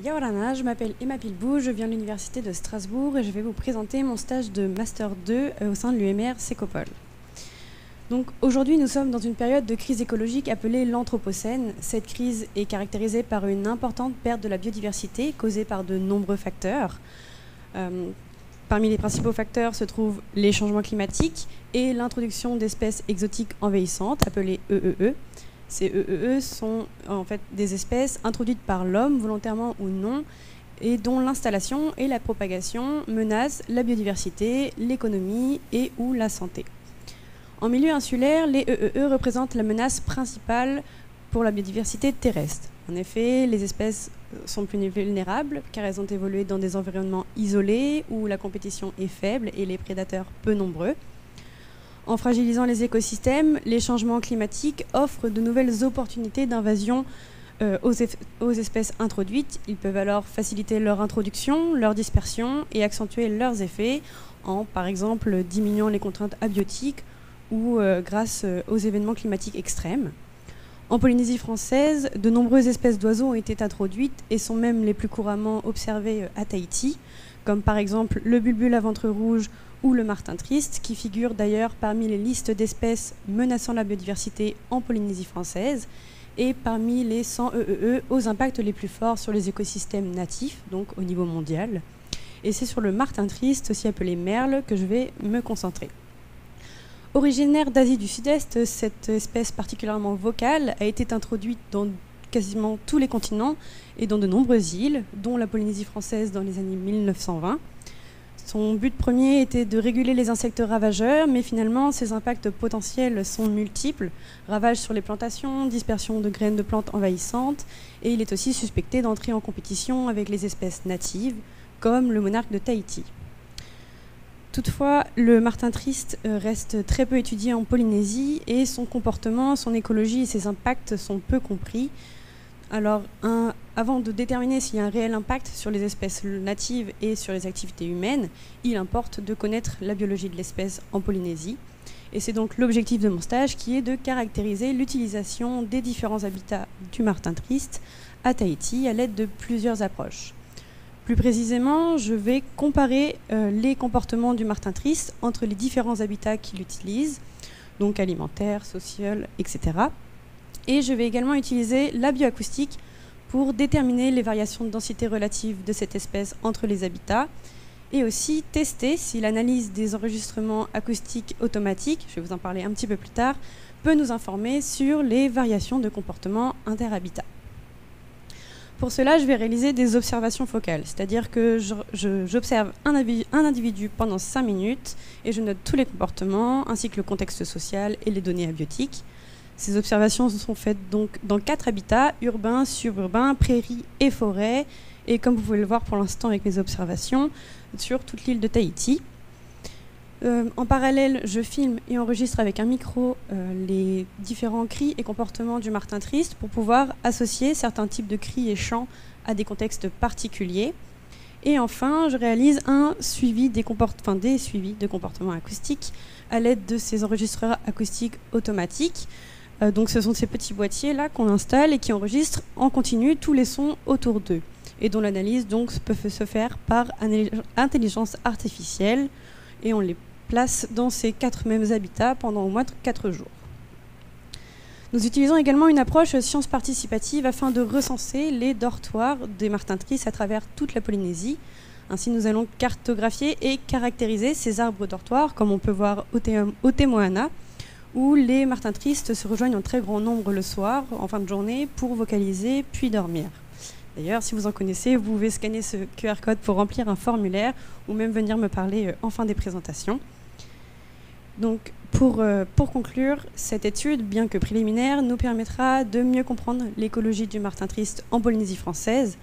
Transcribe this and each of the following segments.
Yaorana, je m'appelle Emma Pilbou, je viens de l'Université de Strasbourg et je vais vous présenter mon stage de Master 2 au sein de l'UMR Sécopol. Donc aujourd'hui, nous sommes dans une période de crise écologique appelée l'Anthropocène. Cette crise est caractérisée par une importante perte de la biodiversité causée par de nombreux facteurs. Parmi les principaux facteurs se trouvent les changements climatiques et l'introduction d'espèces exotiques envahissantes, appelées EEE. Ces EEE sont en fait des espèces introduites par l'homme, volontairement ou non, et dont l'installation et la propagation menacent la biodiversité, l'économie et ou la santé. En milieu insulaire, les EEE représentent la menace principale pour la biodiversité terrestre. En effet, les espèces sont plus vulnérables car elles ont évolué dans des environnements isolés où la compétition est faible et les prédateurs peu nombreux. En fragilisant les écosystèmes, les changements climatiques offrent de nouvelles opportunités d'invasion aux espèces introduites. Ils peuvent alors faciliter leur introduction, leur dispersion et accentuer leurs effets en, par exemple, diminuant les contraintes abiotiques ou grâce aux événements climatiques extrêmes. En Polynésie française, de nombreuses espèces d'oiseaux ont été introduites et sont même les plus couramment observées à Tahiti, comme par exemple le bulbule à ventre rouge ou le martin triste, qui figure d'ailleurs parmi les listes d'espèces menaçant la biodiversité en Polynésie française et parmi les 100 EEE aux impacts les plus forts sur les écosystèmes natifs, donc au niveau mondial. Et c'est sur le martin triste, aussi appelé merle, que je vais me concentrer. Originaire d'Asie du Sud-Est, cette espèce particulièrement vocale a été introduite dans quasiment tous les continents et dans de nombreuses îles, dont la Polynésie française dans les années 1920. Son but premier était de réguler les insectes ravageurs, mais finalement, ses impacts potentiels sont multiples. Ravages sur les plantations, dispersion de graines de plantes envahissantes, et il est aussi suspecté d'entrer en compétition avec les espèces natives, comme le monarque de Tahiti. Toutefois, le martin triste reste très peu étudié en Polynésie, et son comportement, son écologie et ses impacts sont peu compris. Alors, avant de déterminer s'il y a un réel impact sur les espèces natives et sur les activités humaines, il importe de connaître la biologie de l'espèce en Polynésie. Et c'est donc l'objectif de mon stage qui est de caractériser l'utilisation des différents habitats du martin triste à Tahiti à l'aide de plusieurs approches. Plus précisément, je vais comparer les comportements du martin triste entre les différents habitats qu'il utilise, donc alimentaires, sociaux, etc. Et je vais également utiliser la bioacoustique pour déterminer les variations de densité relative de cette espèce entre les habitats et aussi tester si l'analyse des enregistrements acoustiques automatiques, je vais vous en parler un petit peu plus tard, peut nous informer sur les variations de comportement interhabitat. Pour cela, je vais réaliser des observations focales, c'est-à-dire que j'observe un individu pendant 5 minutes et je note tous les comportements ainsi que le contexte social et les données abiotiques. Ces observations sont faites donc dans 4 habitats, urbains, suburbains, prairies et forêts, et comme vous pouvez le voir pour l'instant avec mes observations, sur toute l'île de Tahiti. En parallèle, je filme et enregistre avec un micro les différents cris et comportements du martin triste pour pouvoir associer certains types de cris et chants à des contextes particuliers. Et enfin, je réalise un suivi des suivis de comportements acoustiques à l'aide de ces enregistreurs acoustiques automatiques. Donc ce sont ces petits boîtiers là qu'on installe et qui enregistrent en continu tous les sons autour d'eux et dont l'analyse donc peut se faire par intelligence artificielle et on les place dans ces 4 mêmes habitats pendant au moins 4 jours. Nous utilisons également une approche science participative afin de recenser les dortoirs des martins tristes à travers toute la Polynésie. Ainsi, nous allons cartographier et caractériser ces arbres dortoirs comme on peut voir au Témoana, où les martins tristes se rejoignent en très grand nombre le soir, en fin de journée, pour vocaliser puis dormir. D'ailleurs, si vous en connaissez, vous pouvez scanner ce QR code pour remplir un formulaire ou même venir me parler en fin des présentations. Donc, pour conclure, cette étude, bien que préliminaire, nous permettra de mieux comprendre l'écologie du martin triste en Polynésie française.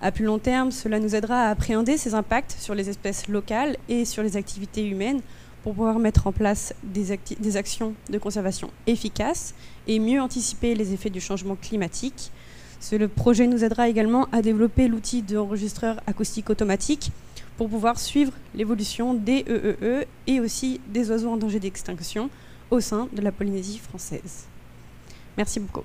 À plus long terme, cela nous aidera à appréhender ses impacts sur les espèces locales et sur les activités humaines, pour pouvoir mettre en place des actions de conservation efficaces et mieux anticiper les effets du changement climatique. Le projet nous aidera également à développer l'outil d'enregistreur acoustique automatique pour pouvoir suivre l'évolution des EEE et aussi des oiseaux en danger d'extinction au sein de la Polynésie française. Merci beaucoup.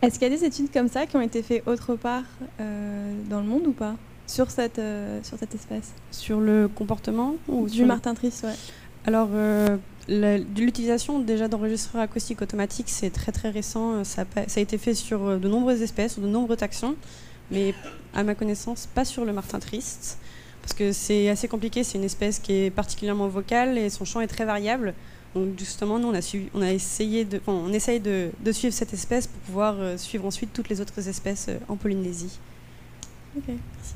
Est-ce qu'il y a des études comme ça qui ont été faites autre part dans le monde ou pas sur cette espèce? Sur le comportement ou Du martin triste, ouais. Alors, l'utilisation déjà d'enregistreurs acoustiques automatiques, c'est très très récent. Ça a été fait sur de nombreuses espèces, sur de nombreux taxons, mais à ma connaissance, pas sur le martin triste, parce que c'est assez compliqué. C'est une espèce qui est particulièrement vocale et son chant est très variable. Donc justement, nous, on essaye de suivre cette espèce pour pouvoir suivre ensuite toutes les autres espèces en Polynésie. Ok, merci.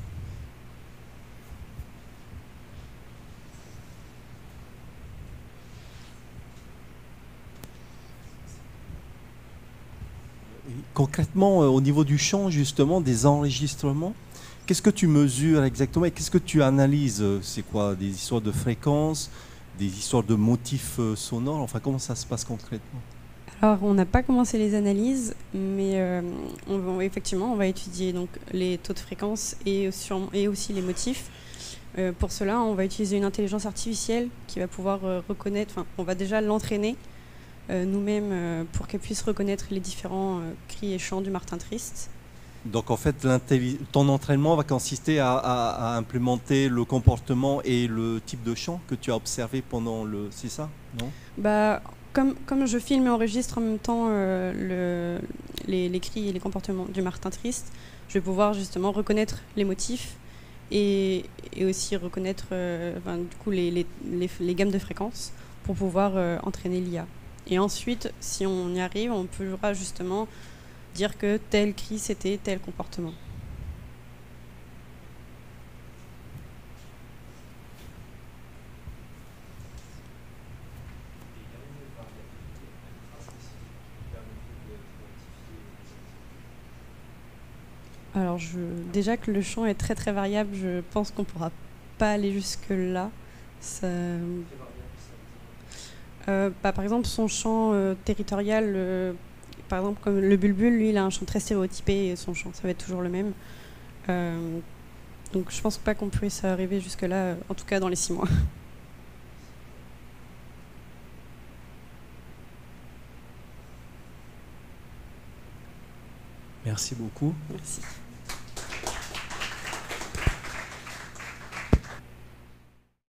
Concrètement, au niveau du chant, justement, des enregistrements, qu'est-ce que tu mesures exactement et qu'est-ce que tu analyses? C'est quoi? Des histoires de fréquences, des histoires de motifs sonores? Enfin, comment ça se passe concrètement? Alors, on n'a pas commencé les analyses, mais effectivement, on va étudier donc, les taux de fréquence et aussi les motifs. Pour cela, on va utiliser une intelligence artificielle qui va pouvoir reconnaître, enfin, on va déjà l'entraîner nous-mêmes pour qu'elle puisse reconnaître les différents cris et chants du martin triste. Donc en fait, ton entraînement va consister à implémenter le comportement et le type de chant que tu as observé pendant le... C'est ça, non? Bah, comme je filme et enregistre en même temps les cris et les comportements du martin triste, je vais pouvoir justement reconnaître les motifs et aussi reconnaître du coup, les gammes de fréquences pour pouvoir entraîner l'IA. Et ensuite, si on y arrive, on pourra justement dire que tel cri, c'était tel comportement. Alors, déjà que le chant est très très variable, je pense qu'on ne pourra pas aller jusque-là. Par exemple, son chant territorial, par exemple, comme le bulbul, lui, il a un chant très stéréotypé et son chant, ça va être toujours le même. Donc, je pense pas qu'on puisse arriver jusque-là, en tout cas dans les 6 mois. Merci beaucoup. Merci.